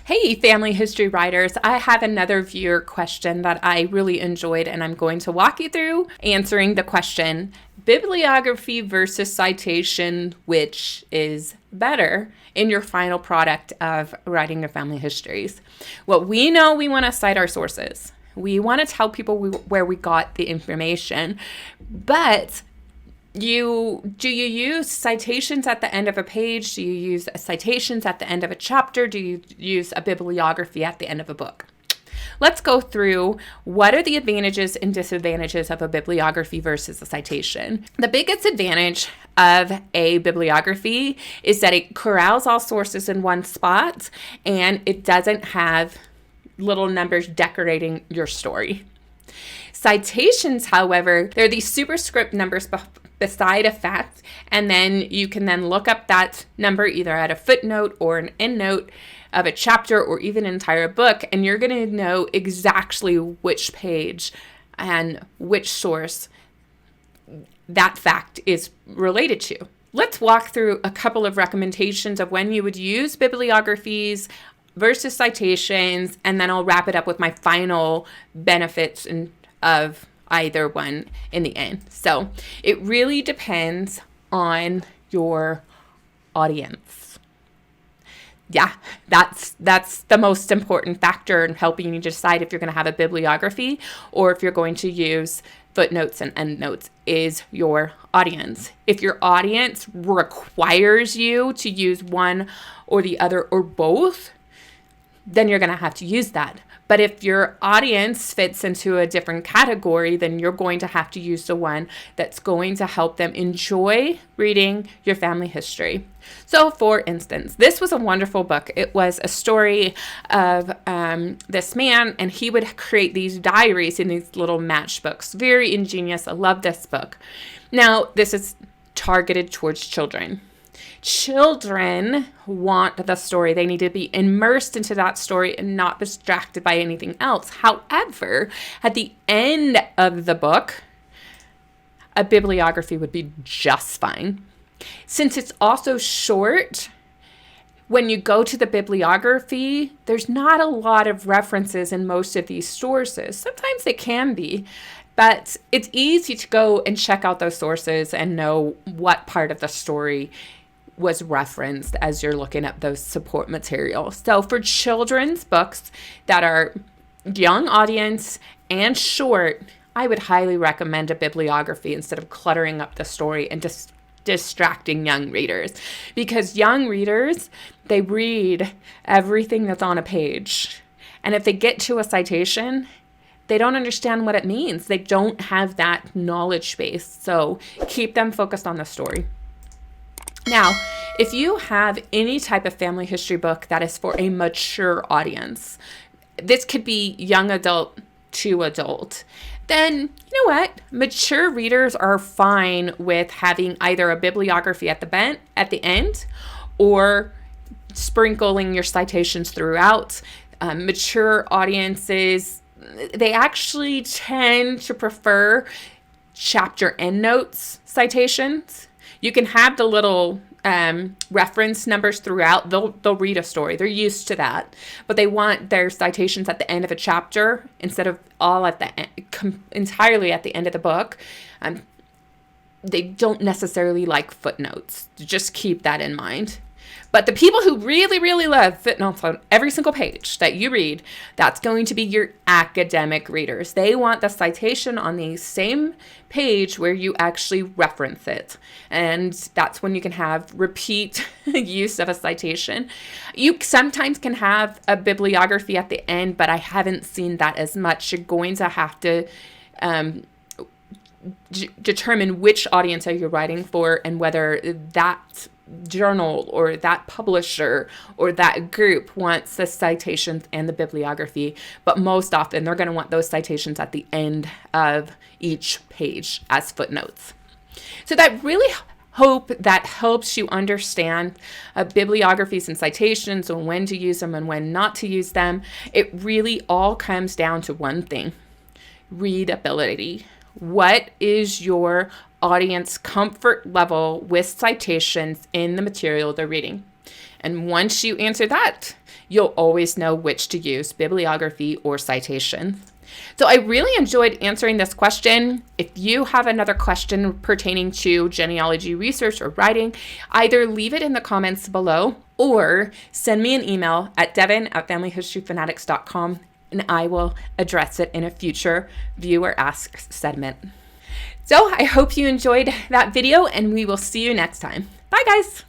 Hey, family history writers. I have another viewer question that I really enjoyed, and I'm going to walk you through answering the question, bibliography versus citation, which is better in your final product of writing your family histories? Well, we know we want to cite our sources. We want to tell people where we got the information, but do you use citations at the end of a page? Do you use citations at the end of a chapter? Do you use a bibliography at the end of a book? Let's go through what are the advantages and disadvantages of a bibliography versus a citation. The biggest advantage of a bibliography is that it corrals all sources in one spot and it doesn't have little numbers decorating your story. Citations, however, they're these superscript numbers beside a fact, and then you can then look up that number either at a footnote or an endnote of a chapter or even an entire book, and you're going to know exactly which page and which source that fact is related to. Let's walk through a couple of recommendations of when you would use bibliographies versus citations, and then I'll wrap it up with my final benefits of either one in the end. So it really depends on your audience. Yeah, that's the most important factor in helping you decide if you're going to have a bibliography or if you're going to use footnotes and endnotes is your audience. If your audience requires you to use one or the other or both, then you're going to have to use that. But if your audience fits into a different category, then you're going to have to use the one that's going to help them enjoy reading your family history. So, for instance, this was a wonderful book. It was a story of this man, and he would create these diaries in these little matchbooks. Very ingenious. I love this book. Now, this is targeted towards children. Children want the story. They need to be immersed into that story and not distracted by anything else. However, at the end of the book, a bibliography would be just fine. Since it's also short, when you go to the bibliography, there's not a lot of references in most of these sources. Sometimes it can be, but it's easy to go and check out those sources and know what part of the story was referenced as you're looking at those support materials. So for children's books that are young audience and short, I would highly recommend a bibliography instead of cluttering up the story and just distracting young readers. Because young readers, they read everything that's on a page. And if they get to a citation, they don't understand what it means. They don't have that knowledge base. So keep them focused on the story. Now, if you have any type of family history book that is for a mature audience, this could be young adult to adult, then you know what? Mature readers are fine with having either a bibliography at the end or sprinkling your citations throughout. Mature audiences, they actually tend to prefer chapter endnotes citations. You can have the little reference numbers throughout. They'll read a story. They're used to that. But they want their citations at the end of a chapter instead of all at the end, entirely at the end of the book. They don't necessarily like footnotes. Just keep that in mind. But the people who really, really love footnotes on every single page that you read, that's going to be your academic readers. They want the citation on the same page where you actually reference it. And that's when you can have repeat use of a citation. You sometimes can have a bibliography at the end, but I haven't seen that as much. You're going to have to determine which audience are you writing for and whether that journal or that publisher or that group wants the citations and the bibliography. But most often they're going to want those citations at the end of each page as footnotes. So that really hope that helps you understand bibliographies and citations and when to use them and when not to use them. It really all comes down to one thing: readability. What is your audience comfort level with citations in the material they're reading? And once you answer that, you'll always know which to use, bibliography or citation. So I really enjoyed answering this question. If you have another question pertaining to genealogy research or writing, either leave it in the comments below or send me an email at devin@familyhistoryfanatics.com and I will address it in a future viewer ask segment. So I hope you enjoyed that video and we will see you next time. Bye guys.